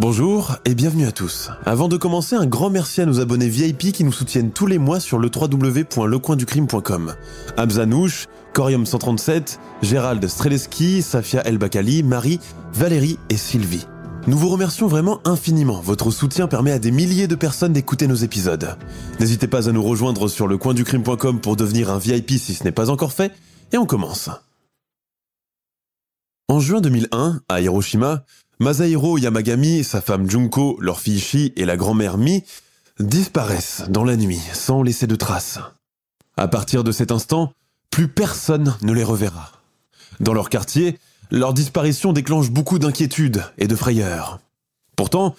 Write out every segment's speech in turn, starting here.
Bonjour et bienvenue à tous. Avant de commencer, un grand merci à nos abonnés VIP qui nous soutiennent tous les mois sur le www.lecoinducrime.com. Abzanouche, Corium137, Gérald Streleski, Safia El Bakali, Marie, Valérie et Sylvie. Nous vous remercions vraiment infiniment. Votre soutien permet à des milliers de personnes d'écouter nos épisodes. N'hésitez pas à nous rejoindre sur lecoinducrime.com pour devenir un VIP si ce n'est pas encore fait. Et on commence. En juin 2001, à Hiroshima, Masahiro Yamagami, sa femme Junko, leur fille Shi et la grand-mère Mi disparaissent dans la nuit sans laisser de traces. À partir de cet instant, plus personne ne les reverra. Dans leur quartier, leur disparition déclenche beaucoup d'inquiétudes et de frayeur. Pourtant,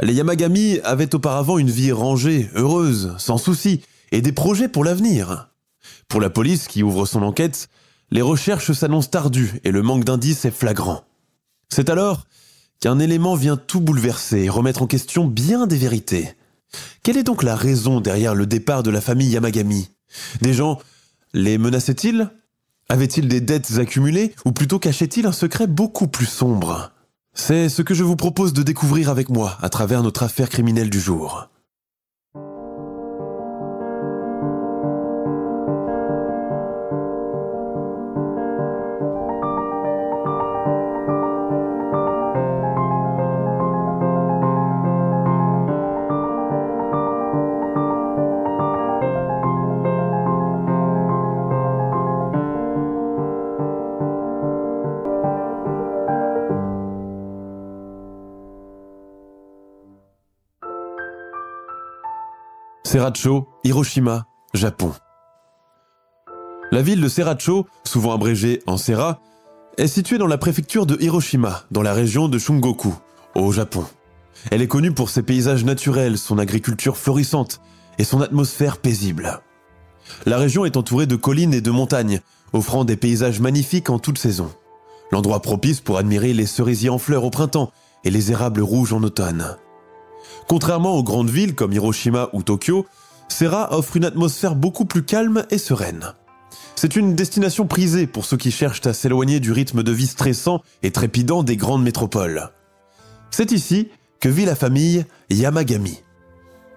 les Yamagami avaient auparavant une vie rangée, heureuse, sans soucis, et des projets pour l'avenir. Pour la police qui ouvre son enquête, les recherches s'annoncent tardues et le manque d'indices est flagrant. C'est alors qu'un élément vient tout bouleverser et remettre en question bien des vérités. Quelle est donc la raison derrière le départ de la famille Yamagami ? Des gens les menaçaient-ils ? Avaient-ils des dettes accumulées ou plutôt cachaient-ils un secret beaucoup plus sombre ? C'est ce que je vous propose de découvrir avec moi à travers notre affaire criminelle du jour. Serracho, Hiroshima, Japon. La ville de Serracho, souvent abrégée en Serra, est située dans la préfecture de Hiroshima, dans la région de Shungoku, au Japon. Elle est connue pour ses paysages naturels, son agriculture florissante et son atmosphère paisible. La région est entourée de collines et de montagnes, offrant des paysages magnifiques en toute saison. L'endroit propice pour admirer les cerisiers en fleurs au printemps et les érables rouges en automne. Contrairement aux grandes villes comme Hiroshima ou Tokyo, Serra offre une atmosphère beaucoup plus calme et sereine. C'est une destination prisée pour ceux qui cherchent à s'éloigner du rythme de vie stressant et trépidant des grandes métropoles. C'est ici que vit la famille Yamagami.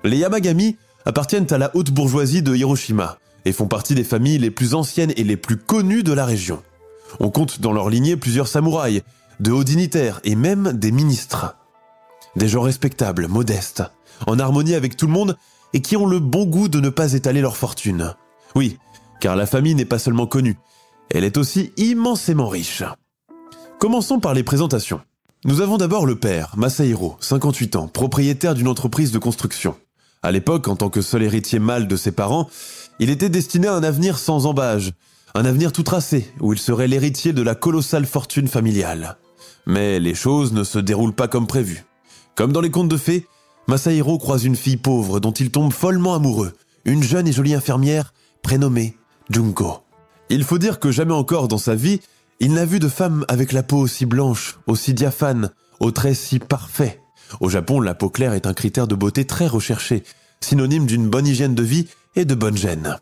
Les Yamagami appartiennent à la haute bourgeoisie de Hiroshima et font partie des familles les plus anciennes et les plus connues de la région. On compte dans leur lignée plusieurs samouraïs, de hauts dignitaires et même des ministres. Des gens respectables, modestes, en harmonie avec tout le monde et qui ont le bon goût de ne pas étaler leur fortune. Oui, car la famille n'est pas seulement connue, elle est aussi immensément riche. Commençons par les présentations. Nous avons d'abord le père, Masahiro, 58 ans, propriétaire d'une entreprise de construction. À l'époque, en tant que seul héritier mâle de ses parents, il était destiné à un avenir sans embâge, un avenir tout tracé, où il serait l'héritier de la colossale fortune familiale. Mais les choses ne se déroulent pas comme prévu. Comme dans les contes de fées, Masahiro croise une fille pauvre dont il tombe follement amoureux, une jeune et jolie infirmière prénommée Junko. Il faut dire que jamais encore dans sa vie, il n'a vu de femme avec la peau aussi blanche, aussi diaphane, aux traits si parfaits. Au Japon, la peau claire est un critère de beauté très recherché, synonyme d'une bonne hygiène de vie et de bonne gène.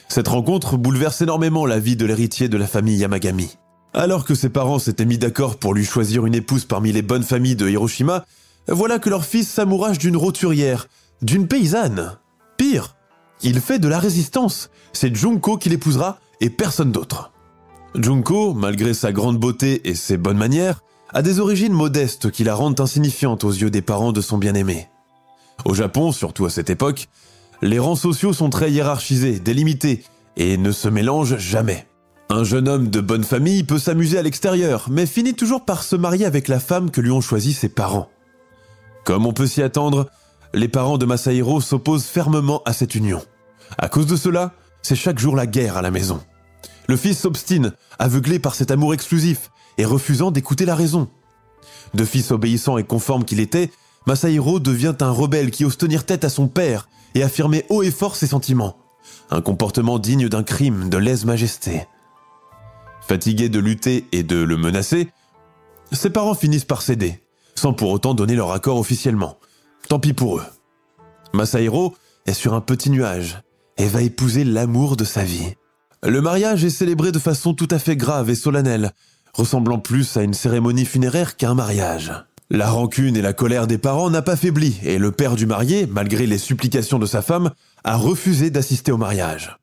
Cette rencontre bouleverse énormément la vie de l'héritier de la famille Yamagami. Alors que ses parents s'étaient mis d'accord pour lui choisir une épouse parmi les bonnes familles de Hiroshima, voilà que leur fils s'amourage d'une roturière, d'une paysanne. Pire, il fait de la résistance. C'est Junko qui l'épousera et personne d'autre. Junko, malgré sa grande beauté et ses bonnes manières, a des origines modestes qui la rendent insignifiante aux yeux des parents de son bien-aimé. Au Japon, surtout à cette époque, les rangs sociaux sont très hiérarchisés, délimités et ne se mélangent jamais. Un jeune homme de bonne famille peut s'amuser à l'extérieur, mais finit toujours par se marier avec la femme que lui ont choisi ses parents. Comme on peut s'y attendre, les parents de Masahiro s'opposent fermement à cette union. À cause de cela, c'est chaque jour la guerre à la maison. Le fils s'obstine, aveuglé par cet amour exclusif et refusant d'écouter la raison. De fils obéissant et conforme qu'il était, Masahiro devient un rebelle qui ose tenir tête à son père et affirmer haut et fort ses sentiments. Un comportement digne d'un crime de lèse-majesté. Fatigués de lutter et de le menacer, ses parents finissent par céder, sans pour autant donner leur accord officiellement. Tant pis pour eux. Masahiro est sur un petit nuage et va épouser l'amour de sa vie. Le mariage est célébré de façon tout à fait grave et solennelle, ressemblant plus à une cérémonie funéraire qu'à un mariage. La rancune et la colère des parents n'a pas faibli et le père du marié, malgré les supplications de sa femme, a refusé d'assister au mariage.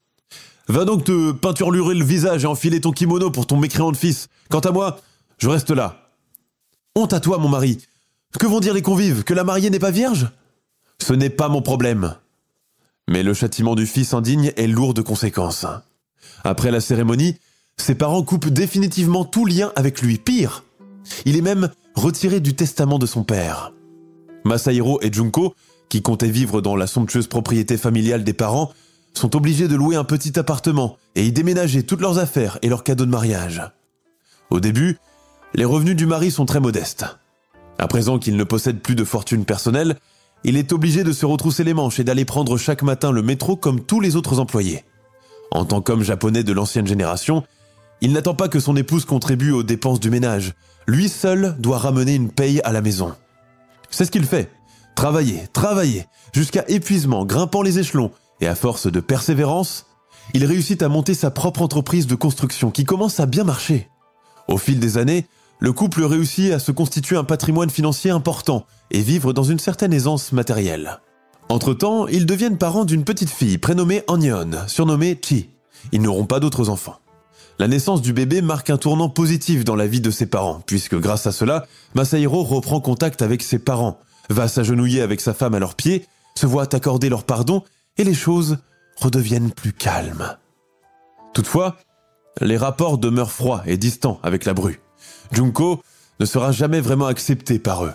« Va donc te peinturlurer le visage et enfiler ton kimono pour ton mécréant de fils. Quant à moi, je reste là. »« Honte à toi, mon mari. Que vont dire les convives, que la mariée n'est pas vierge ? » ?»« Ce n'est pas mon problème. » Mais le châtiment du fils indigne est lourd de conséquences. Après la cérémonie, ses parents coupent définitivement tout lien avec lui. Pire, il est même retiré du testament de son père. Masahiro et Junko, qui comptaient vivre dans la somptueuse propriété familiale des parents, sont obligés de louer un petit appartement et y déménager toutes leurs affaires et leurs cadeaux de mariage. Au début, les revenus du mari sont très modestes. À présent qu'il ne possède plus de fortune personnelle, il est obligé de se retrousser les manches et d'aller prendre chaque matin le métro comme tous les autres employés. En tant qu'homme japonais de l'ancienne génération, il n'attend pas que son épouse contribue aux dépenses du ménage. Lui seul doit ramener une paye à la maison. C'est ce qu'il fait. Travailler, jusqu'à épuisement, grimpant les échelons, et à force de persévérance, il réussit à monter sa propre entreprise de construction qui commence à bien marcher. Au fil des années, le couple réussit à se constituer un patrimoine financier important et vivre dans une certaine aisance matérielle. Entre-temps, ils deviennent parents d'une petite fille prénommée Onion, surnommée Chi. Ils n'auront pas d'autres enfants. La naissance du bébé marque un tournant positif dans la vie de ses parents, puisque grâce à cela, Masahiro reprend contact avec ses parents, va s'agenouiller avec sa femme à leurs pieds, se voit accorder leur pardon et les choses redeviennent plus calmes. Toutefois, les rapports demeurent froids et distants avec la bru. Junko ne sera jamais vraiment accepté par eux.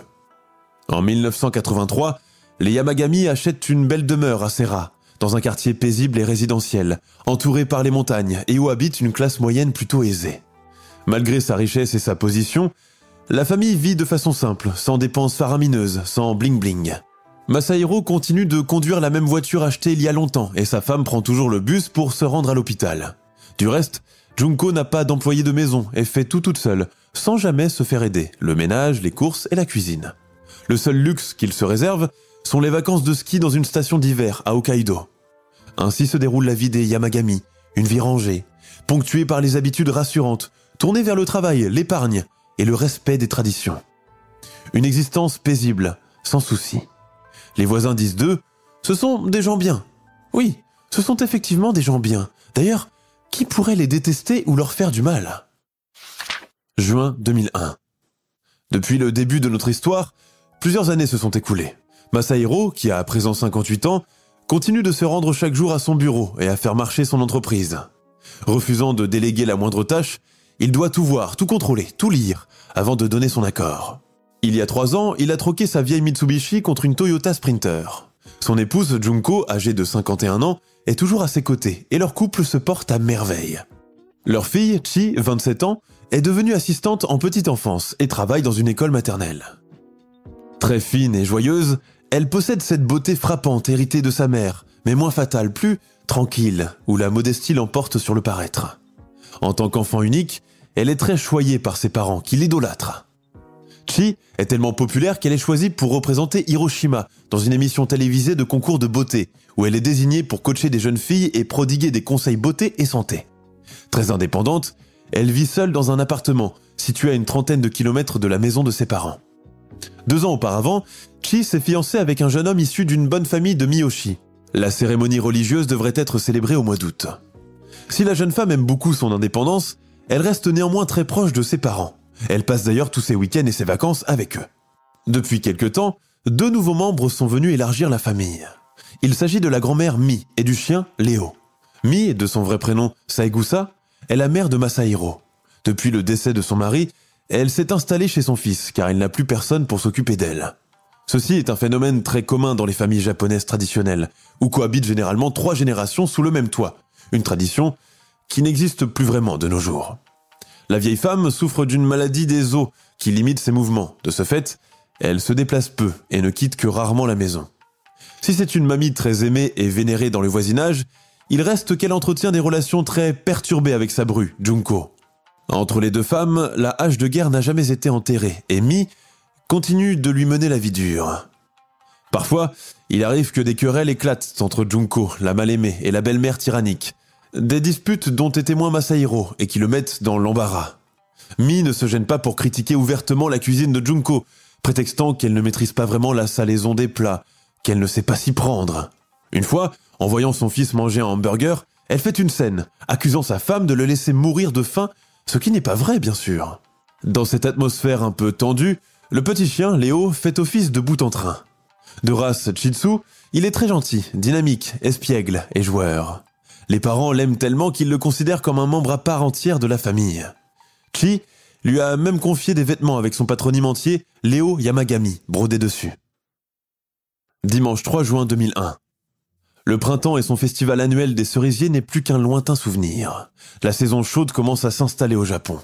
En 1983, les Yamagami achètent une belle demeure à Serra, dans un quartier paisible et résidentiel, entouré par les montagnes et où habite une classe moyenne plutôt aisée. Malgré sa richesse et sa position, la famille vit de façon simple, sans dépenses faramineuses, sans bling-bling. Masahiro continue de conduire la même voiture achetée il y a longtemps et sa femme prend toujours le bus pour se rendre à l'hôpital. Du reste, Junko n'a pas d'employé de maison et fait tout toute seule, sans jamais se faire aider, le ménage, les courses et la cuisine. Le seul luxe qu'il se réserve sont les vacances de ski dans une station d'hiver à Hokkaido. Ainsi se déroule la vie des Yamagami, une vie rangée, ponctuée par les habitudes rassurantes, tournée vers le travail, l'épargne et le respect des traditions. Une existence paisible, sans souci. Les voisins disent d'eux, ce sont des gens bien. Oui, ce sont effectivement des gens bien. D'ailleurs, qui pourrait les détester ou leur faire du mal ? Juin 2001. Depuis le début de notre histoire, plusieurs années se sont écoulées. Masahiro, qui a à présent 58 ans, continue de se rendre chaque jour à son bureau et à faire marcher son entreprise. Refusant de déléguer la moindre tâche, il doit tout voir, tout contrôler, tout lire, avant de donner son accord. Il y a 3 ans, il a troqué sa vieille Mitsubishi contre une Toyota Sprinter. Son épouse, Junko, âgée de 51 ans, est toujours à ses côtés et leur couple se porte à merveille. Leur fille, Chi, 27 ans, est devenue assistante en petite enfance et travaille dans une école maternelle. Très fine et joyeuse, elle possède cette beauté frappante héritée de sa mère, mais moins fatale, plus tranquille, où la modestie l'emporte sur le paraître. En tant qu'enfant unique, elle est très choyée par ses parents qui l'idolâtrent. Chi est tellement populaire qu'elle est choisie pour représenter Hiroshima dans une émission télévisée de concours de beauté, où elle est désignée pour coacher des jeunes filles et prodiguer des conseils beauté et santé. Très indépendante, elle vit seule dans un appartement, situé à une 30aine de kilomètres de la maison de ses parents. 2 ans auparavant, Chi s'est fiancée avec un jeune homme issu d'une bonne famille de Miyoshi. La cérémonie religieuse devrait être célébrée au mois d'août. Si la jeune femme aime beaucoup son indépendance, elle reste néanmoins très proche de ses parents. Elle passe d'ailleurs tous ses week-ends et ses vacances avec eux. Depuis quelque temps, 2 nouveaux membres sont venus élargir la famille. Il s'agit de la grand-mère Mi et du chien Léo. Mi, de son vrai prénom Saegusa, est la mère de Masahiro. Depuis le décès de son mari, elle s'est installée chez son fils car il n'a plus personne pour s'occuper d'elle. Ceci est un phénomène très commun dans les familles japonaises traditionnelles, où cohabitent généralement 3 générations sous le même toit, une tradition qui n'existe plus vraiment de nos jours. La vieille femme souffre d'une maladie des os qui limite ses mouvements. De ce fait, elle se déplace peu et ne quitte que rarement la maison. Si c'est une mamie très aimée et vénérée dans le voisinage, il reste qu'elle entretient des relations très perturbées avec sa bru, Junko. Entre les 2 femmes, la hache de guerre n'a jamais été enterrée et Mi continue de lui mener la vie dure. Parfois, il arrive que des querelles éclatent entre Junko, la mal-aimée, et la belle-mère tyrannique. Des disputes dont est témoin Masahiro et qui le mettent dans l'embarras. Mi ne se gêne pas pour critiquer ouvertement la cuisine de Junko, prétextant qu'elle ne maîtrise pas vraiment la salaison des plats, qu'elle ne sait pas s'y prendre. Une fois, en voyant son fils manger un hamburger, elle fait une scène, accusant sa femme de le laisser mourir de faim, ce qui n'est pas vrai bien sûr. Dans cette atmosphère un peu tendue, le petit chien, Léo, fait office de bout en train. De race Shih Tzu, il est très gentil, dynamique, espiègle et joueur. Les parents l'aiment tellement qu'ils le considèrent comme un membre à part entière de la famille. Chi lui a même confié des vêtements avec son patronyme entier, Léo Yamagami, brodé dessus. Dimanche 3 juin 2001. Le printemps et son festival annuel des cerisiers n'est plus qu'un lointain souvenir. La saison chaude commence à s'installer au Japon.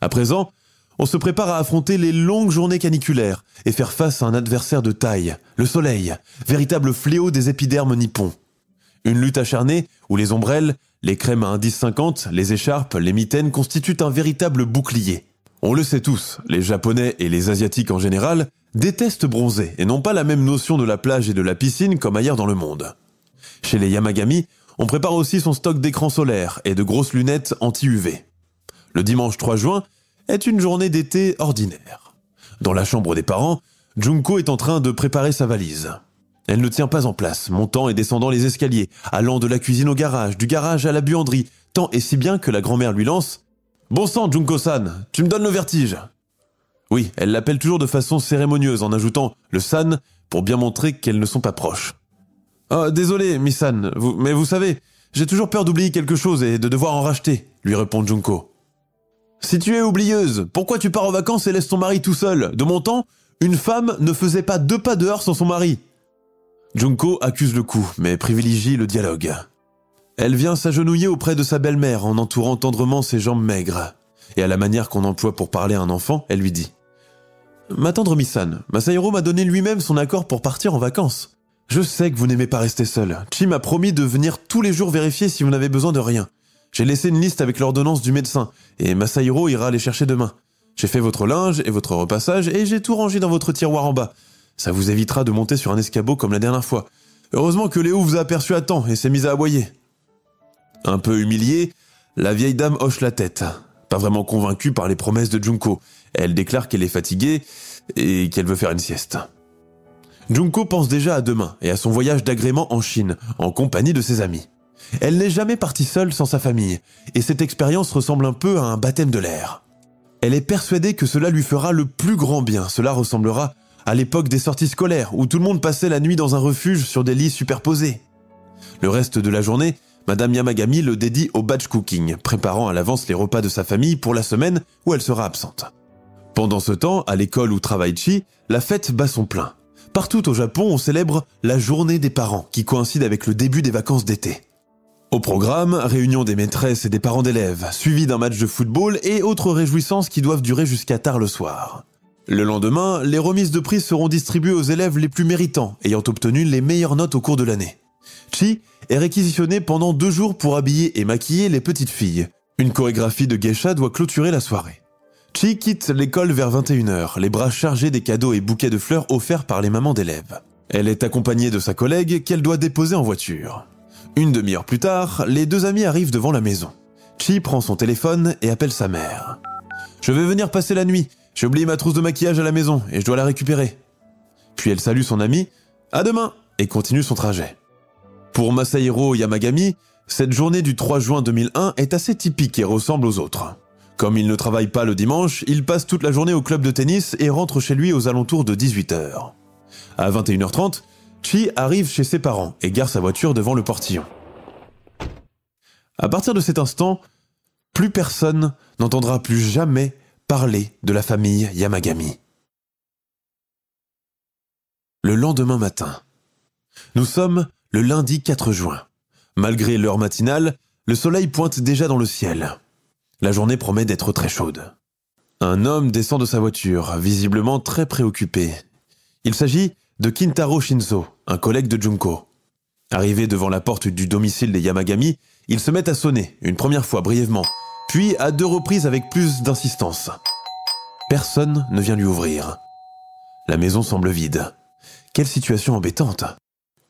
À présent, on se prépare à affronter les longues journées caniculaires et faire face à un adversaire de taille, le soleil, véritable fléau des épidermes nippons. Une lutte acharnée où les ombrelles, les crèmes à indice 50, les écharpes, les mitaines constituent un véritable bouclier. On le sait tous, les Japonais et les Asiatiques en général détestent bronzer et n'ont pas la même notion de la plage et de la piscine comme ailleurs dans le monde. Chez les Yamagami, on prépare aussi son stock d'écrans solaires et de grosses lunettes anti-UV. Le dimanche 3 juin est une journée d'été ordinaire. Dans la chambre des parents, Junko est en train de préparer sa valise. Elle ne tient pas en place, montant et descendant les escaliers, allant de la cuisine au garage, du garage à la buanderie, tant et si bien que la grand-mère lui lance « Bon sang, Junko-san, tu me donnes le vertige !» Oui, elle l'appelle toujours de façon cérémonieuse en ajoutant le san pour bien montrer qu'elles ne sont pas proches. « Oh, désolé, Miss-san, mais vous savez, j'ai toujours peur d'oublier quelque chose et de devoir en racheter, » lui répond Junko. « Si tu es oublieuse, pourquoi tu pars en vacances et laisses ton mari tout seul ? De mon temps, une femme ne faisait pas 2 pas dehors sans son mari. » Junko accuse le coup, mais privilégie le dialogue. Elle vient s'agenouiller auprès de sa belle-mère en entourant tendrement ses jambes maigres. Et à la manière qu'on emploie pour parler à un enfant, elle lui dit « Ma tendre Miss-san, Masahiro m'a donné lui-même son accord pour partir en vacances. Je sais que vous n'aimez pas rester seul. Chi m'a promis de venir tous les jours vérifier si vous n'avez besoin de rien. J'ai laissé une liste avec l'ordonnance du médecin, et Masahiro ira les chercher demain. J'ai fait votre linge et votre repassage, et j'ai tout rangé dans votre tiroir en bas. Ça vous évitera de monter sur un escabeau comme la dernière fois. Heureusement que Léo vous a aperçu à temps et s'est mise à aboyer. » Un peu humiliée, la vieille dame hoche la tête, pas vraiment convaincue par les promesses de Junko. Elle déclare qu'elle est fatiguée et qu'elle veut faire une sieste. Junko pense déjà à demain et à son voyage d'agrément en Chine, en compagnie de ses amis. Elle n'est jamais partie seule sans sa famille, et cette expérience ressemble un peu à un baptême de l'air. Elle est persuadée que cela lui fera le plus grand bien. Cela ressemblera à l'époque des sorties scolaires, où tout le monde passait la nuit dans un refuge sur des lits superposés. Le reste de la journée, Madame Yamagami le dédie au batch cooking, préparant à l'avance les repas de sa famille pour la semaine où elle sera absente. Pendant ce temps, à l'école où travaille Chi, la fête bat son plein. Partout au Japon, on célèbre la journée des parents, qui coïncide avec le début des vacances d'été. Au programme, réunion des maîtresses et des parents d'élèves, suivi d'un match de football et autres réjouissances qui doivent durer jusqu'à tard le soir. Le lendemain, les remises de prix seront distribuées aux élèves les plus méritants, ayant obtenu les meilleures notes au cours de l'année. Chi est réquisitionné pendant 2 jours pour habiller et maquiller les petites filles. Une chorégraphie de geisha doit clôturer la soirée. Chi quitte l'école vers 21h, les bras chargés des cadeaux et bouquets de fleurs offerts par les mamans d'élèves. Elle est accompagnée de sa collègue qu'elle doit déposer en voiture. Une demi-heure plus tard, les 2 amis arrivent devant la maison. Chi prend son téléphone et appelle sa mère. « Je vais venir passer la nuit. J'ai oublié ma trousse de maquillage à la maison et je dois la récupérer. » Puis elle salue son ami « À demain !» et continue son trajet. Pour Masahiro Yamagami, cette journée du 3 juin 2001 est assez typique et ressemble aux autres. Comme il ne travaille pas le dimanche, il passe toute la journée au club de tennis et rentre chez lui aux alentours de 18h. À 21h30, Chi arrive chez ses parents et gare sa voiture devant le portillon. À partir de cet instant, plus personne n'entendra plus jamais parler de la famille Yamagami. Le lendemain matin. Nous sommes le lundi 4 juin. Malgré l'heure matinale, le soleil pointe déjà dans le ciel. La journée promet d'être très chaude. Un homme descend de sa voiture, visiblement très préoccupé. Il s'agit de Kintaro Shinzo, un collègue de Junko. Arrivé devant la porte du domicile des Yamagami, il se met à sonner, une première fois brièvement, puis à 2 reprises avec plus d'insistance. Personne ne vient lui ouvrir. La maison semble vide. Quelle situation embêtante.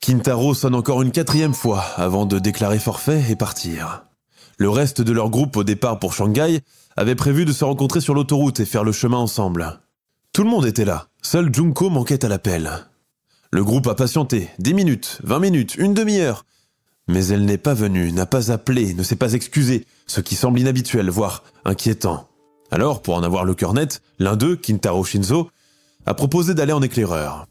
Kintaro sonne encore une 4e fois avant de déclarer forfait et partir. Le reste de leur groupe au départ pour Shanghai avait prévu de se rencontrer sur l'autoroute et faire le chemin ensemble. Tout le monde était là, seul Junko manquait à l'appel. Le groupe a patienté, 10 minutes, 20 minutes, une demi-heure. Mais elle n'est pas venue, n'a pas appelé, ne s'est pas excusée, ce qui semble inhabituel, voire inquiétant. Alors, pour en avoir le cœur net, l'un d'eux, Kintaro Shinzo, a proposé d'aller en éclaireur.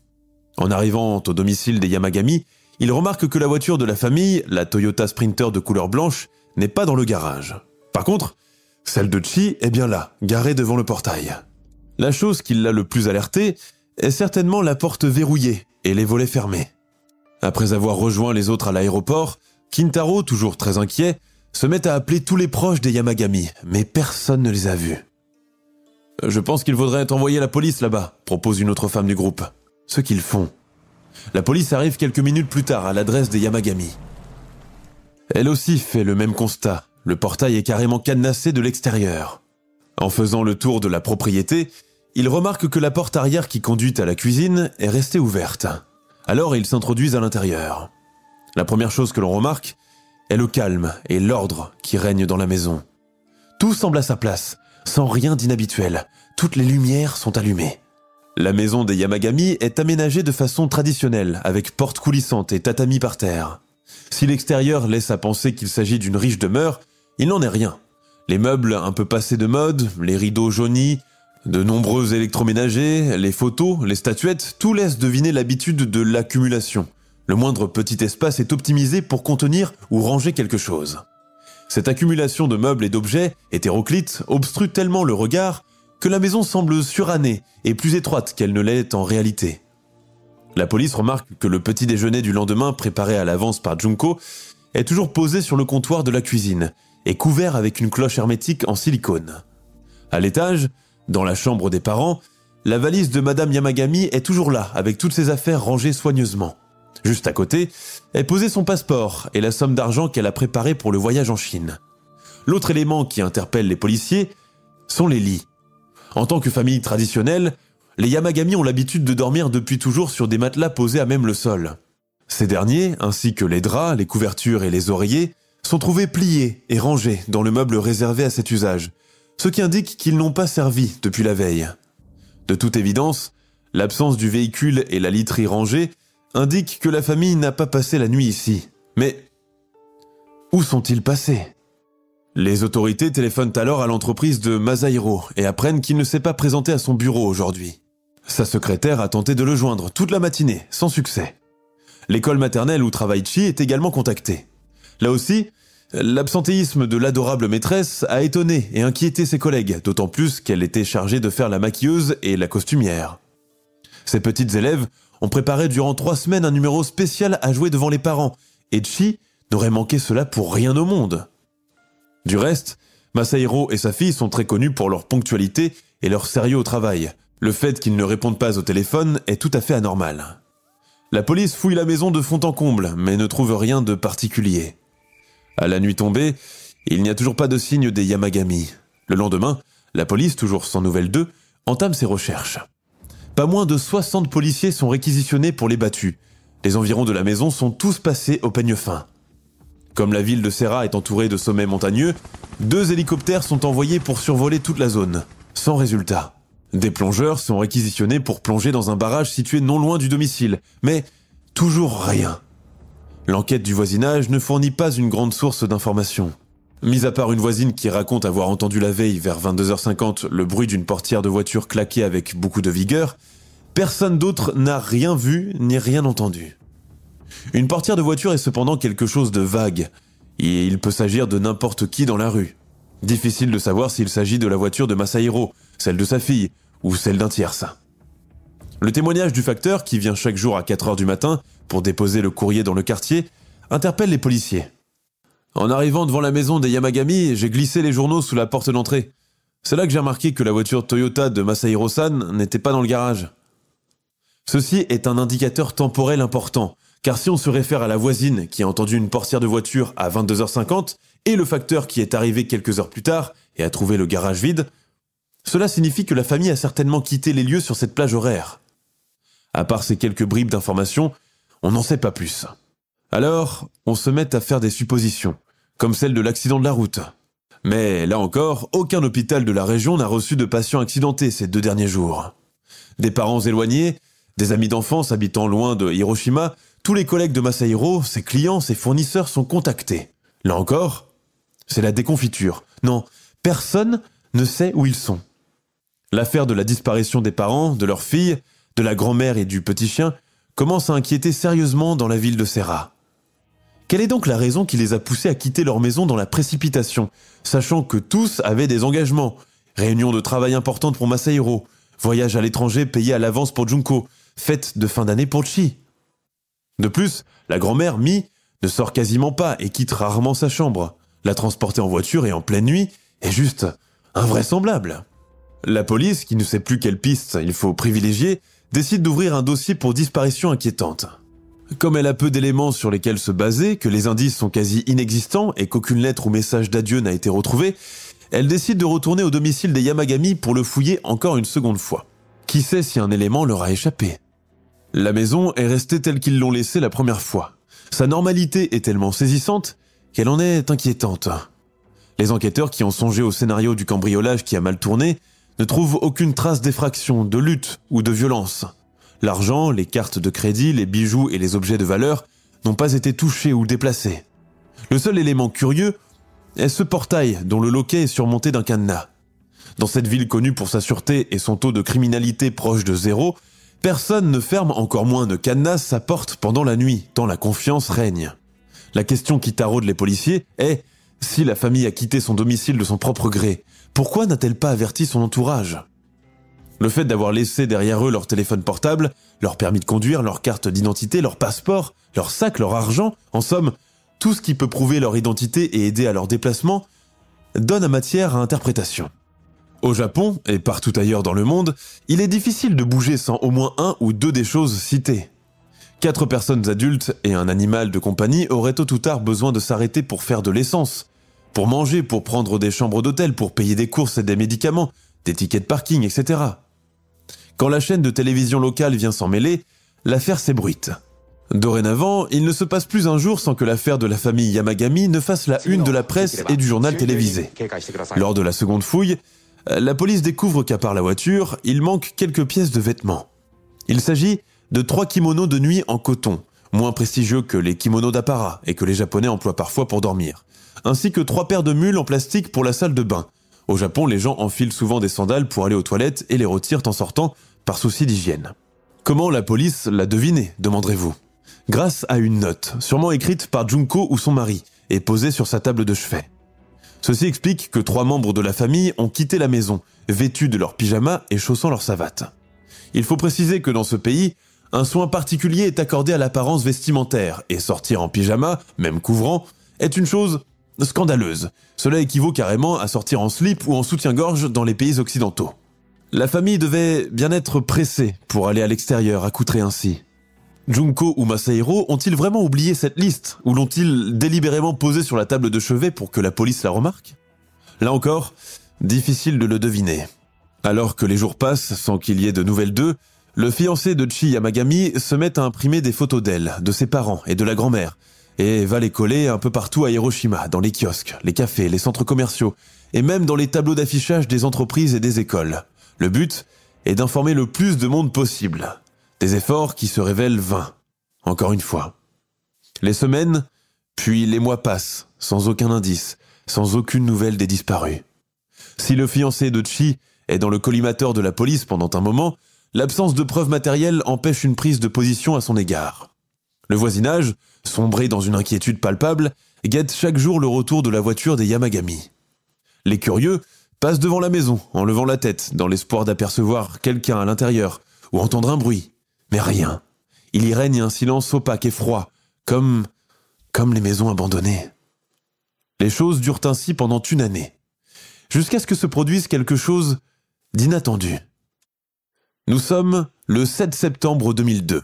En arrivant au domicile des Yamagami, il remarque que la voiture de la famille, la Toyota Sprinter de couleur blanche, n'est pas dans le garage. Par contre, celle de Chi est bien là, garée devant le portail. La chose qui l'a le plus alerté est certainement la porte verrouillée et les volets fermés. Après avoir rejoint les autres à l'aéroport, Kintaro, toujours très inquiet, se met à appeler tous les proches des Yamagami, mais personne ne les a vus. « Je pense qu'il vaudrait envoyer la police là-bas », propose une autre femme du groupe. Ce qu'ils font. La police arrive quelques minutes plus tard à l'adresse des Yamagami. Elle aussi fait le même constat. Le portail est carrément cadenassé de l'extérieur. En faisant le tour de la propriété, il remarque que la porte arrière qui conduit à la cuisine est restée ouverte. Alors ils s'introduisent à l'intérieur. La première chose que l'on remarque est le calme et l'ordre qui règnent dans la maison. Tout semble à sa place, sans rien d'inhabituel. Toutes les lumières sont allumées. La maison des Yamagami est aménagée de façon traditionnelle, avec portes coulissantes et tatamis par terre. Si l'extérieur laisse à penser qu'il s'agit d'une riche demeure, il n'en est rien. Les meubles un peu passés de mode, les rideaux jaunis, de nombreux électroménagers, les photos, les statuettes, tout laisse deviner l'habitude de l'accumulation. Le moindre petit espace est optimisé pour contenir ou ranger quelque chose. Cette accumulation de meubles et d'objets hétéroclites obstrue tellement le regard que la maison semble surannée et plus étroite qu'elle ne l'est en réalité. La police remarque que le petit déjeuner du lendemain préparé à l'avance par Junko est toujours posé sur le comptoir de la cuisine et couvert avec une cloche hermétique en silicone. À l'étage, dans la chambre des parents, la valise de Madame Yamagami est toujours là avec toutes ses affaires rangées soigneusement. Juste à côté est posé son passeport et la somme d'argent qu'elle a préparée pour le voyage en Chine. L'autre élément qui interpelle les policiers sont les lits. En tant que famille traditionnelle, les Yamagami ont l'habitude de dormir depuis toujours sur des matelas posés à même le sol. Ces derniers, ainsi que les draps, les couvertures et les oreillers, sont trouvés pliés et rangés dans le meuble réservé à cet usage, ce qui indique qu'ils n'ont pas servi depuis la veille. De toute évidence, l'absence du véhicule et la literie rangée indiquent que la famille n'a pas passé la nuit ici. Mais où sont-ils passés ? Les autorités téléphonent alors à l'entreprise de Masahiro et apprennent qu'il ne s'est pas présenté à son bureau aujourd'hui. Sa secrétaire a tenté de le joindre toute la matinée, sans succès. L'école maternelle où travaille Chi est également contactée. Là aussi, l'absentéisme de l'adorable maîtresse a étonné et inquiété ses collègues, d'autant plus qu'elle était chargée de faire la maquilleuse et la costumière. Ces petites élèves ont préparé durant 3 semaines un numéro spécial à jouer devant les parents, et Chi n'aurait manqué cela pour rien au monde. Du reste, Masahiro et sa fille sont très connus pour leur ponctualité et leur sérieux au travail. Le fait qu'ils ne répondent pas au téléphone est tout à fait anormal. La police fouille la maison de fond en comble, mais ne trouve rien de particulier. À la nuit tombée, il n'y a toujours pas de signe des Yamagami. Le lendemain, la police, toujours sans nouvelles d'eux, entame ses recherches. Pas moins de 60 policiers sont réquisitionnés pour les battus. Les environs de la maison sont tous passés au peigne fin. Comme la ville de Serra est entourée de sommets montagneux, 2 hélicoptères sont envoyés pour survoler toute la zone, sans résultat. Des plongeurs sont réquisitionnés pour plonger dans un barrage situé non loin du domicile, mais toujours rien. L'enquête du voisinage ne fournit pas une grande source d'informations. Mis à part une voisine qui raconte avoir entendu la veille vers 22h50 le bruit d'une portière de voiture claquer avec beaucoup de vigueur, personne d'autre n'a rien vu ni rien entendu. Une portière de voiture est cependant quelque chose de vague, et il peut s'agir de n'importe qui dans la rue. Difficile de savoir s'il s'agit de la voiture de Masahiro, celle de sa fille, ou celle d'un tierce. Le témoignage du facteur, qui vient chaque jour à 4h du matin pour déposer le courrier dans le quartier, interpelle les policiers. En arrivant devant la maison des Yamagami, j'ai glissé les journaux sous la porte d'entrée. C'est là que j'ai remarqué que la voiture Toyota de Masahiro-san n'était pas dans le garage. Ceci est un indicateur temporel important, car si on se réfère à la voisine qui a entendu une portière de voiture à 22h50 et le facteur qui est arrivé quelques heures plus tard et a trouvé le garage vide, cela signifie que la famille a certainement quitté les lieux sur cette plage horaire. À part ces quelques bribes d'informations, on n'en sait pas plus. Alors, on se met à faire des suppositions. comme celle de l'accident de la route. Mais là encore, aucun hôpital de la région n'a reçu de patients accidentés ces 2 derniers jours. Des parents éloignés, des amis d'enfance habitant loin de Hiroshima, tous les collègues de Masahiro, ses clients, ses fournisseurs sont contactés. Là encore, c'est la déconfiture. Non, personne ne sait où ils sont. L'affaire de la disparition des parents, de leur fille, de la grand-mère et du petit chien commence à inquiéter sérieusement dans la ville de Serra. Quelle est donc la raison qui les a poussés à quitter leur maison dans la précipitation, sachant que tous avaient des engagements, réunions de travail importantes pour Masahiro, voyage à l'étranger payé à l'avance pour Junko, fête de fin d'année pour Chi. De plus, la grand-mère Mi ne sort quasiment pas et quitte rarement sa chambre. La transporter en voiture et en pleine nuit est juste invraisemblable. La police, qui ne sait plus quelle piste il faut privilégier, décide d'ouvrir un dossier pour disparition inquiétante. Comme elle a peu d'éléments sur lesquels se baser, que les indices sont quasi inexistants et qu'aucune lettre ou message d'adieu n'a été retrouvé, elle décide de retourner au domicile des Yamagami pour le fouiller encore une seconde fois. Qui sait si un élément leur a échappé? La maison est restée telle qu'ils l'ont laissée la première fois. Sa normalité est tellement saisissante qu'elle en est inquiétante. Les enquêteurs qui ont songé au scénario du cambriolage qui a mal tourné ne trouvent aucune trace d'effraction, de lutte ou de violence. L'argent, les cartes de crédit, les bijoux et les objets de valeur n'ont pas été touchés ou déplacés. Le seul élément curieux est ce portail dont le loquet est surmonté d'un cadenas. Dans cette ville connue pour sa sûreté et son taux de criminalité proche de 0, personne ne ferme, encore moins ne cadenasse sa porte pendant la nuit, tant la confiance règne. La question qui taraude les policiers est « Si la famille a quitté son domicile de son propre gré, pourquoi n'a-t-elle pas averti son entourage ?» Le fait d'avoir laissé derrière eux leur téléphone portable, leur permis de conduire, leur carte d'identité, leur passeport, leur sac, leur argent, en somme, tout ce qui peut prouver leur identité et aider à leur déplacement, donne matière à interprétation. Au Japon, et partout ailleurs dans le monde, il est difficile de bouger sans au moins 1 ou 2 des choses citées. 4 personnes adultes et un animal de compagnie auraient tôt ou tard besoin de s'arrêter pour faire de l'essence, pour manger, pour prendre des chambres d'hôtel, pour payer des courses et des médicaments, des tickets de parking, etc. Quand la chaîne de télévision locale vient s'en mêler, l'affaire s'ébruite. Dorénavant, il ne se passe plus un jour sans que l'affaire de la famille Yamagami ne fasse la une de la presse et du journal télévisé. Lors de la seconde fouille, la police découvre qu'à part la voiture, il manque quelques pièces de vêtements. Il s'agit de 3 kimonos de nuit en coton, moins prestigieux que les kimonos d'apparat et que les Japonais emploient parfois pour dormir, ainsi que 3 paires de mules en plastique pour la salle de bain. Au Japon, les gens enfilent souvent des sandales pour aller aux toilettes et les retirent en sortant par souci d'hygiène. Comment la police l'a deviné, demanderez-vous? Grâce à une note, sûrement écrite par Junko ou son mari, et posée sur sa table de chevet. Ceci explique que 3 membres de la famille ont quitté la maison, vêtus de leurs pyjamas et chaussant leurs savates. Il faut préciser que dans ce pays, un soin particulier est accordé à l'apparence vestimentaire, et sortir en pyjama, même couvrant, est une chose scandaleuse. Cela équivaut carrément à sortir en slip ou en soutien-gorge dans les pays occidentaux. La famille devait bien être pressée pour aller à l'extérieur accoutrée ainsi. Junko ou Masahiro ont-ils vraiment oublié cette liste ou l'ont-ils délibérément posée sur la table de chevet pour que la police la remarque? Là encore, difficile de le deviner. Alors que les jours passent sans qu'il y ait de nouvelles d'eux, le fiancé de Chi Yamagami se met à imprimer des photos d'elle, de ses parents et de la grand-mère, et va les coller un peu partout à Hiroshima, dans les kiosques, les cafés, les centres commerciaux, et même dans les tableaux d'affichage des entreprises et des écoles. Le but est d'informer le plus de monde possible. Des efforts qui se révèlent vains. Encore une fois. Les semaines, puis les mois passent, sans aucun indice, sans aucune nouvelle des disparus. Si le fiancé de Chi est dans le collimateur de la police pendant un moment, l'absence de preuves matérielles empêche une prise de position à son égard. Le voisinage, sombré dans une inquiétude palpable, guette chaque jour le retour de la voiture des Yamagami. Les curieux passent devant la maison en levant la tête dans l'espoir d'apercevoir quelqu'un à l'intérieur ou entendre un bruit. Mais rien. Il y règne un silence opaque et froid, comme les maisons abandonnées. Les choses durent ainsi pendant une année, jusqu'à ce que se produise quelque chose d'inattendu. Nous sommes le 7 septembre 2002.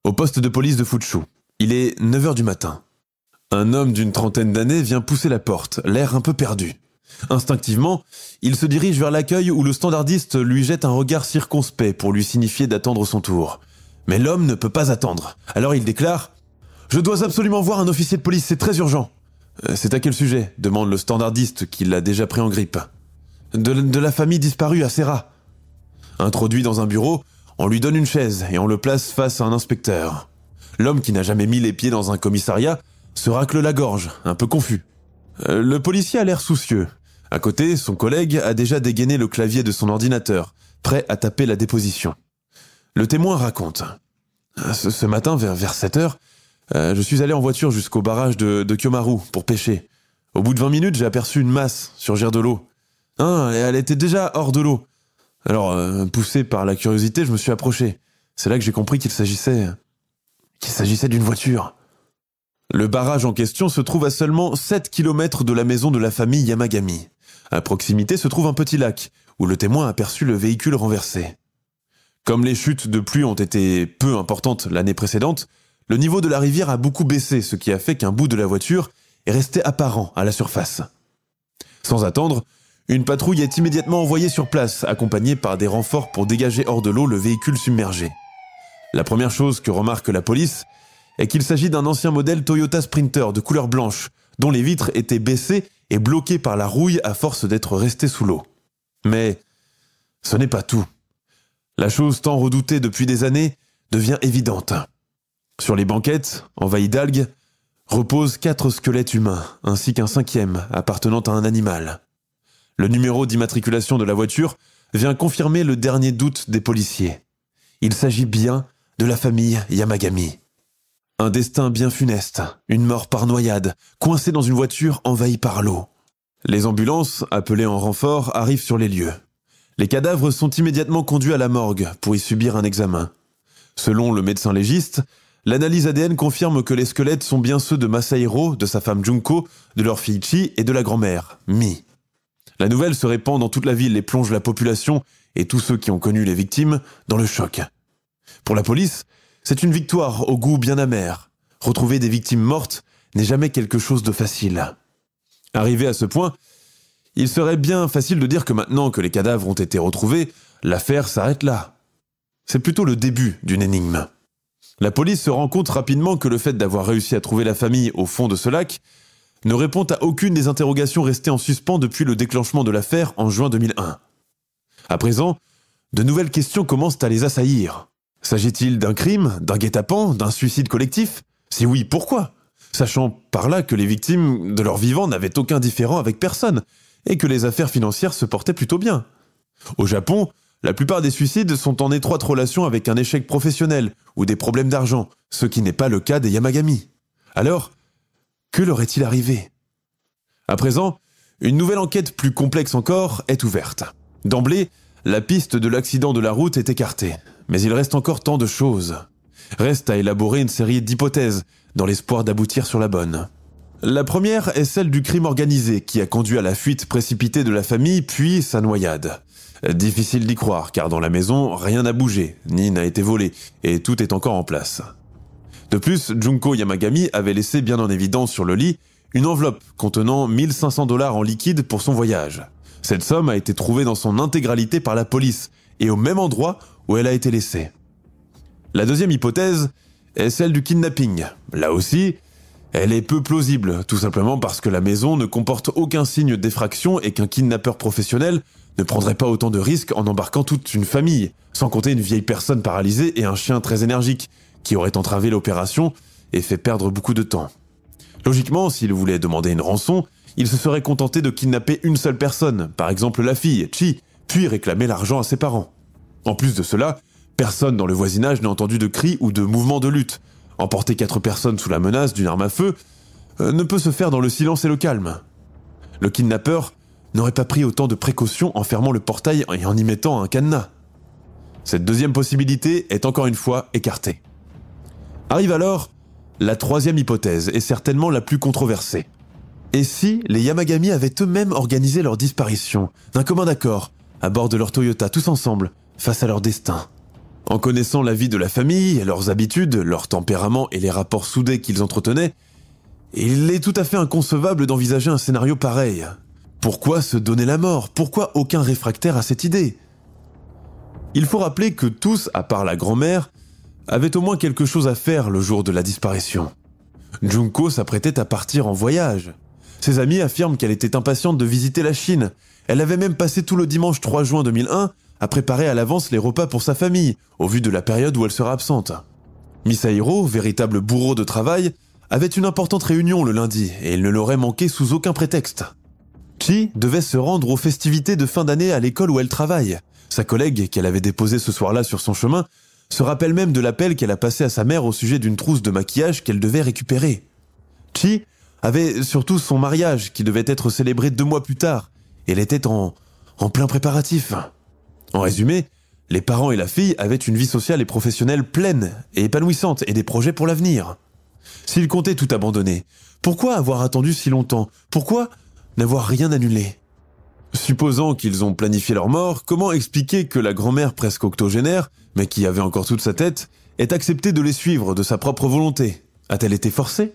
Au poste de police de Fuchu, il est 9h du matin. Un homme d'une trentaine d'années vient pousser la porte, l'air un peu perdu. Instinctivement, il se dirige vers l'accueil où le standardiste lui jette un regard circonspect pour lui signifier d'attendre son tour. Mais l'homme ne peut pas attendre, alors il déclare « Je dois absolument voir un officier de police, c'est très urgent. C'est à quel sujet ? Demande le standardiste qui l'a déjà pris en grippe. De la famille disparue à Serra. Introduit dans un bureau, on lui donne une chaise et on le place face à un inspecteur. L'homme qui n'a jamais mis les pieds dans un commissariat se racle la gorge, un peu confus. Le policier a l'air soucieux. À côté, son collègue a déjà dégainé le clavier de son ordinateur, prêt à taper la déposition. Le témoin raconte. Ce matin, vers 7 heures, je suis allé en voiture jusqu'au barrage de Kyomaru pour pêcher. Au bout de 20 minutes, j'ai aperçu une masse surgir de l'eau. Elle était déjà hors de l'eau. Alors, poussé par la curiosité, je me suis approché. C'est là que j'ai compris qu'il s'agissait d'une voiture. Le barrage en question se trouve à seulement 7 km de la maison de la famille Yamagami. À proximité se trouve un petit lac, où le témoin aperçut le véhicule renversé. Comme les chutes de pluie ont été peu importantes l'année précédente, le niveau de la rivière a beaucoup baissé, ce qui a fait qu'un bout de la voiture est resté apparent à la surface. Sans attendre, une patrouille est immédiatement envoyée sur place, accompagnée par des renforts pour dégager hors de l'eau le véhicule submergé. La première chose que remarque la police est qu'il s'agit d'un ancien modèle Toyota Sprinter de couleur blanche, dont les vitres étaient baissées et bloquées par la rouille à force d'être restées sous l'eau. Mais ce n'est pas tout. La chose tant redoutée depuis des années devient évidente. Sur les banquettes, envahies d'algues, reposent 4 squelettes humains, ainsi qu'un 5e appartenant à un animal. Le numéro d'immatriculation de la voiture vient confirmer le dernier doute des policiers. Il s'agit bien de la famille Yamagami. Un destin bien funeste, une mort par noyade, coincée dans une voiture envahie par l'eau. Les ambulances, appelées en renfort, arrivent sur les lieux. Les cadavres sont immédiatement conduits à la morgue pour y subir un examen. Selon le médecin légiste, l'analyse ADN confirme que les squelettes sont bien ceux de Masahiro, de sa femme Junko, de leur fille Chi et de la grand-mère, Mi. La nouvelle se répand dans toute la ville et plonge la population et tous ceux qui ont connu les victimes dans le choc. Pour la police, c'est une victoire au goût bien amer. Retrouver des victimes mortes n'est jamais quelque chose de facile. Arrivé à ce point, il serait bien facile de dire que maintenant que les cadavres ont été retrouvés, l'affaire s'arrête là. C'est plutôt le début d'une énigme. La police se rend compte rapidement que le fait d'avoir réussi à trouver la famille au fond de ce lac ne répond à aucune des interrogations restées en suspens depuis le déclenchement de l'affaire en juin 2001. À présent, de nouvelles questions commencent à les assaillir. S'agit-il d'un crime, d'un guet-apens, d'un suicide collectif ? Si oui, pourquoi ? Sachant par là que les victimes de leur vivant n'avaient aucun différend avec personne et que les affaires financières se portaient plutôt bien. Au Japon, la plupart des suicides sont en étroite relation avec un échec professionnel ou des problèmes d'argent, ce qui n'est pas le cas des Yamagami. Alors, que leur est-il arrivé ? À présent, une nouvelle enquête plus complexe encore est ouverte. D'emblée, la piste de l'accident de la route est écartée, mais il reste encore tant de choses. Reste à élaborer une série d'hypothèses, dans l'espoir d'aboutir sur la bonne. La première est celle du crime organisé, qui a conduit à la fuite précipitée de la famille, puis sa noyade. Difficile d'y croire, car dans la maison, rien n'a bougé, ni n'a été volé, et tout est encore en place. De plus, Junko Yamagami avait laissé bien en évidence sur le lit une enveloppe contenant 1 500 $ en liquide pour son voyage. Cette somme a été trouvée dans son intégralité par la police, et au même endroit où elle a été laissée. La deuxième hypothèse est celle du kidnapping. Là aussi, elle est peu plausible, tout simplement parce que la maison ne comporte aucun signe d'effraction et qu'un kidnappeur professionnel ne prendrait pas autant de risques en embarquant toute une famille, sans compter une vieille personne paralysée et un chien très énergique, qui aurait entravé l'opération et fait perdre beaucoup de temps. Logiquement, s'il voulait demander une rançon, il se serait contenté de kidnapper une seule personne, par exemple la fille, Chi, puis réclamer l'argent à ses parents. En plus de cela, personne dans le voisinage n'a entendu de cris ou de mouvements de lutte. Emporter 4 personnes sous la menace d'une arme à feu ne peut se faire dans le silence et le calme. Le kidnappeur n'aurait pas pris autant de précautions en fermant le portail et en y mettant un cadenas. Cette deuxième possibilité est encore une fois écartée. Arrive alors la troisième hypothèse, et certainement la plus controversée. Et si les Yamagami avaient eux-mêmes organisé leur disparition, d'un commun accord, à bord de leur Toyota, tous ensemble, face à leur destin ? En connaissant la vie de la famille, leurs habitudes, leur tempérament et les rapports soudés qu'ils entretenaient, il est tout à fait inconcevable d'envisager un scénario pareil. Pourquoi se donner la mort ? Pourquoi aucun réfractaire à cette idée ? Il faut rappeler que tous, à part la grand-mère, avaient au moins quelque chose à faire le jour de la disparition. Junko s'apprêtait à partir en voyage. Ses amis affirment qu'elle était impatiente de visiter la Chine. Elle avait même passé tout le dimanche 3 juin 2001 à préparer à l'avance les repas pour sa famille, au vu de la période où elle sera absente. Misahiro, véritable bourreau de travail, avait une importante réunion le lundi et il ne l'aurait manqué sous aucun prétexte. Chi devait se rendre aux festivités de fin d'année à l'école où elle travaille. Sa collègue, qu'elle avait déposée ce soir-là sur son chemin, se rappelle même de l'appel qu'elle a passé à sa mère au sujet d'une trousse de maquillage qu'elle devait récupérer. Chi avait surtout son mariage qui devait être célébré 2 mois plus tard et elle était en plein préparatif. En résumé, les parents et la fille avaient une vie sociale et professionnelle pleine et épanouissante et des projets pour l'avenir. S'ils comptaient tout abandonner, pourquoi avoir attendu si longtemps? Pourquoi n'avoir rien annulé? Supposant qu'ils ont planifié leur mort, comment expliquer que la grand-mère presque octogénaire, mais qui avait encore toute sa tête, ait accepté de les suivre de sa propre volonté? A-t-elle été forcée?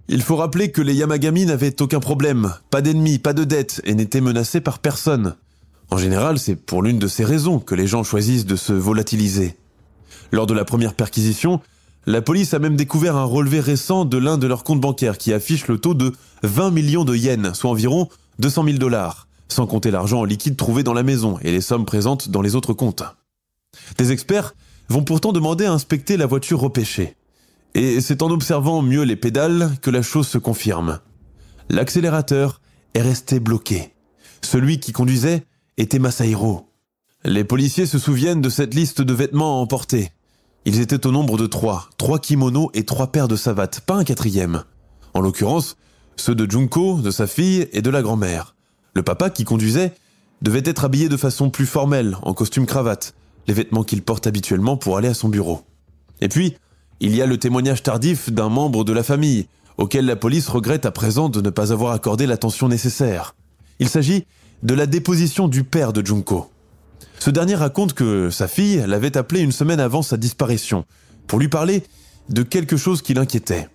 Il faut rappeler que les Yamagami n'avaient aucun problème, pas d'ennemis, pas de dettes et n'étaient menacés par personne. En général, c'est pour l'une de ces raisons que les gens choisissent de se volatiliser. Lors de la première perquisition, la police a même découvert un relevé récent de l'un de leurs comptes bancaires qui affiche le taux de 20 millions de yens, soit environ 200 000 $, sans compter l'argent en liquide trouvé dans la maison et les sommes présentes dans les autres comptes. Des experts vont pourtant demander à inspecter la voiture repêchée. Et c'est en observant mieux les pédales que la chose se confirme. L'accélérateur est resté bloqué. Celui qui conduisait était Masahiro. Les policiers se souviennent de cette liste de vêtements à emporter. Ils étaient au nombre de 3 kimonos et 3 paires de savates, pas un 4e. En l'occurrence, ceux de Junko, de sa fille et de la grand-mère. Le papa qui conduisait devait être habillé de façon plus formelle, en costume-cravate, les vêtements qu'il porte habituellement pour aller à son bureau. Et puis, il y a le témoignage tardif d'un membre de la famille, auquel la police regrette à présent de ne pas avoir accordé l'attention nécessaire. Il s'agit de la déposition du père de Junko. Ce dernier raconte que sa fille l'avait appelé une semaine avant sa disparition, pour lui parler de quelque chose qui l'inquiétait.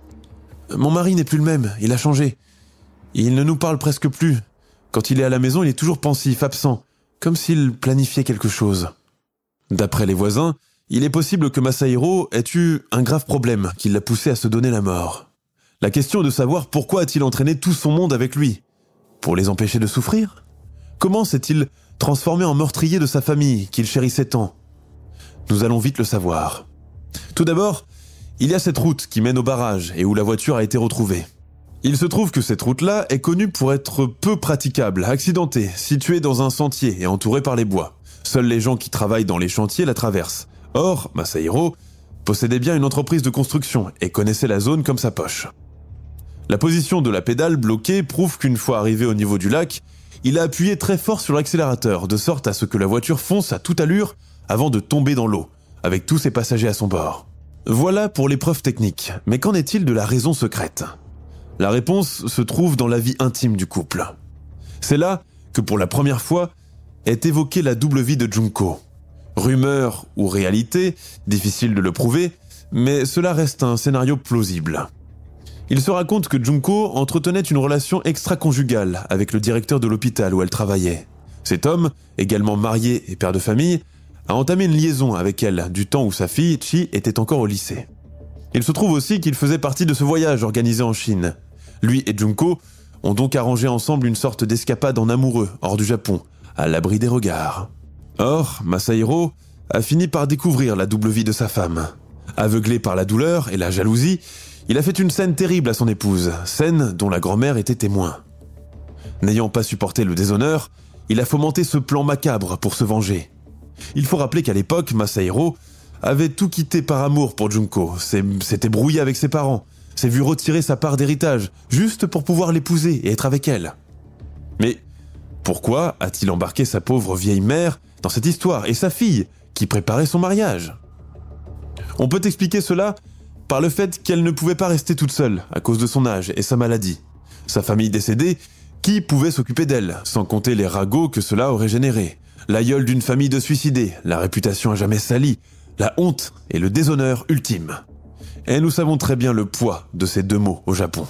« Mon mari n'est plus le même, il a changé. Il ne nous parle presque plus. Quand il est à la maison, il est toujours pensif, absent, comme s'il planifiait quelque chose. » D'après les voisins, il est possible que Masahiro ait eu un grave problème qui l'a poussé à se donner la mort. La question est de savoir pourquoi a-t-il entraîné tout son monde avec lui? Pour les empêcher de souffrir? Comment s'est-il transformé en meurtrier de sa famille qu'il chérissait tant? Nous allons vite le savoir. Tout d'abord, il y a cette route qui mène au barrage et où la voiture a été retrouvée. Il se trouve que cette route-là est connue pour être peu praticable, accidentée, située dans un sentier et entourée par les bois. Seuls les gens qui travaillent dans les chantiers la traversent. Or, Masahiro possédait bien une entreprise de construction et connaissait la zone comme sa poche. La position de la pédale bloquée prouve qu'une fois arrivé au niveau du lac, il a appuyé très fort sur l'accélérateur, de sorte à ce que la voiture fonce à toute allure avant de tomber dans l'eau, avec tous ses passagers à son bord. Voilà pour les preuves techniques, mais qu'en est-il de la raison secrète? La réponse se trouve dans la vie intime du couple. C'est là que pour la première fois est évoquée la double vie de Junko. Rumeur ou réalité, difficile de le prouver, mais cela reste un scénario plausible. Il se raconte que Junko entretenait une relation extra-conjugale avec le directeur de l'hôpital où elle travaillait. Cet homme, également marié et père de famille, a entamé une liaison avec elle du temps où sa fille, Chi, était encore au lycée. Il se trouve aussi qu'il faisait partie de ce voyage organisé en Chine. Lui et Junko ont donc arrangé ensemble une sorte d'escapade en amoureux hors du Japon, à l'abri des regards. Or, Masahiro a fini par découvrir la double vie de sa femme. Aveuglé par la douleur et la jalousie, il a fait une scène terrible à son épouse, scène dont la grand-mère était témoin. N'ayant pas supporté le déshonneur, il a fomenté ce plan macabre pour se venger. Il faut rappeler qu'à l'époque, Masahiro avait tout quitté par amour pour Junko, s'était brouillé avec ses parents, s'est vu retirer sa part d'héritage, juste pour pouvoir l'épouser et être avec elle. Mais pourquoi a-t-il embarqué sa pauvre vieille mère dans cette histoire et sa fille qui préparait son mariage? On peut expliquer cela par le fait qu'elle ne pouvait pas rester toute seule à cause de son âge et sa maladie. Sa famille décédée, qui pouvait s'occuper d'elle, sans compter les ragots que cela aurait généré? L'aïeul d'une famille de suicidés, la réputation à jamais salie, la honte et le déshonneur ultime. Et nous savons très bien le poids de ces 2 mots au Japon.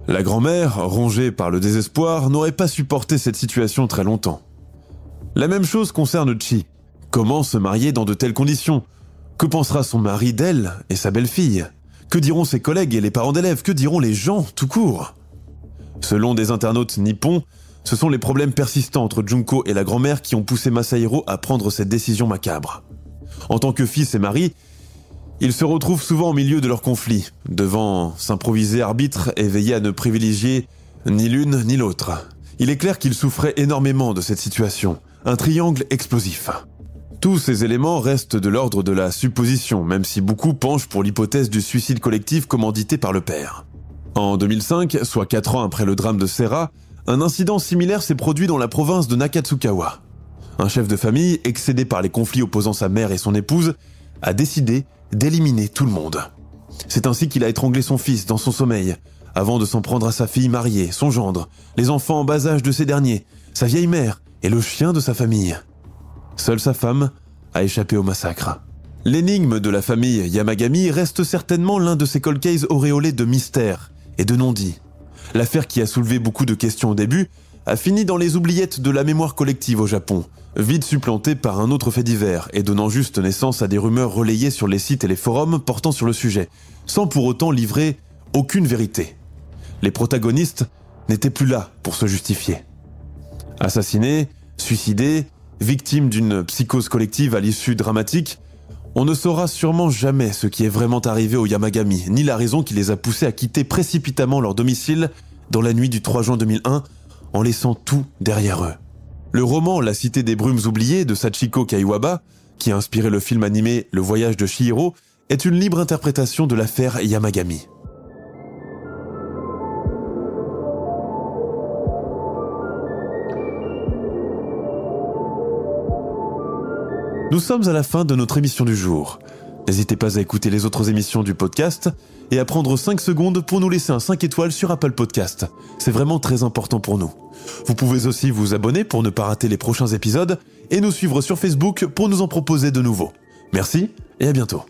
La grand-mère, rongée par le désespoir, n'aurait pas supporté cette situation très longtemps. La même chose concerne Chi. Comment se marier dans de telles conditions? Que pensera son mari d'elle et sa belle-fille? Que diront ses collègues et les parents d'élèves? Que diront les gens, tout court? Selon des internautes nippons, ce sont les problèmes persistants entre Junko et la grand-mère qui ont poussé Masahiro à prendre cette décision macabre. En tant que fils et mari, ils se retrouvent souvent au milieu de leur conflit, devant s'improviser arbitre et veiller à ne privilégier ni l'une ni l'autre. Il est clair qu'ils souffraient énormément de cette situation, un triangle explosif. Tous ces éléments restent de l'ordre de la supposition, même si beaucoup penchent pour l'hypothèse du suicide collectif commandité par le père. En 2005, soit 4 ans après le drame de Sera, un incident similaire s'est produit dans la province de Nakatsukawa. Un chef de famille, excédé par les conflits opposant sa mère et son épouse, a décidé d'éliminer tout le monde. C'est ainsi qu'il a étranglé son fils dans son sommeil, avant de s'en prendre à sa fille mariée, son gendre, les enfants en bas âge de ces derniers, sa vieille mère et le chien de sa famille. Seule sa femme a échappé au massacre. L'énigme de la famille Yamagami reste certainement l'un de ces cold cases auréolés de mystère et de non-dit. L'affaire qui a soulevé beaucoup de questions au début a fini dans les oubliettes de la mémoire collective au Japon, vite supplantée par un autre fait divers et donnant juste naissance à des rumeurs relayées sur les sites et les forums portant sur le sujet, sans pour autant livrer aucune vérité. Les protagonistes n'étaient plus là pour se justifier. Assassinés, suicidés, victimes d'une psychose collective à l'issue dramatique, on ne saura sûrement jamais ce qui est vraiment arrivé aux Yamagami, ni la raison qui les a poussés à quitter précipitamment leur domicile dans la nuit du 3 juin 2001, en laissant tout derrière eux. Le roman La Cité des Brumes oubliées de Sachiko Kaiwaba, qui a inspiré le film animé Le Voyage de Chihiro, est une libre interprétation de l'affaire Yamagami. Nous sommes à la fin de notre émission du jour. N'hésitez pas à écouter les autres émissions du podcast et à prendre 5 secondes pour nous laisser un 5 étoiles sur Apple Podcast. C'est vraiment très important pour nous. Vous pouvez aussi vous abonner pour ne pas rater les prochains épisodes et nous suivre sur Facebook pour nous en proposer de nouveaux. Merci et à bientôt.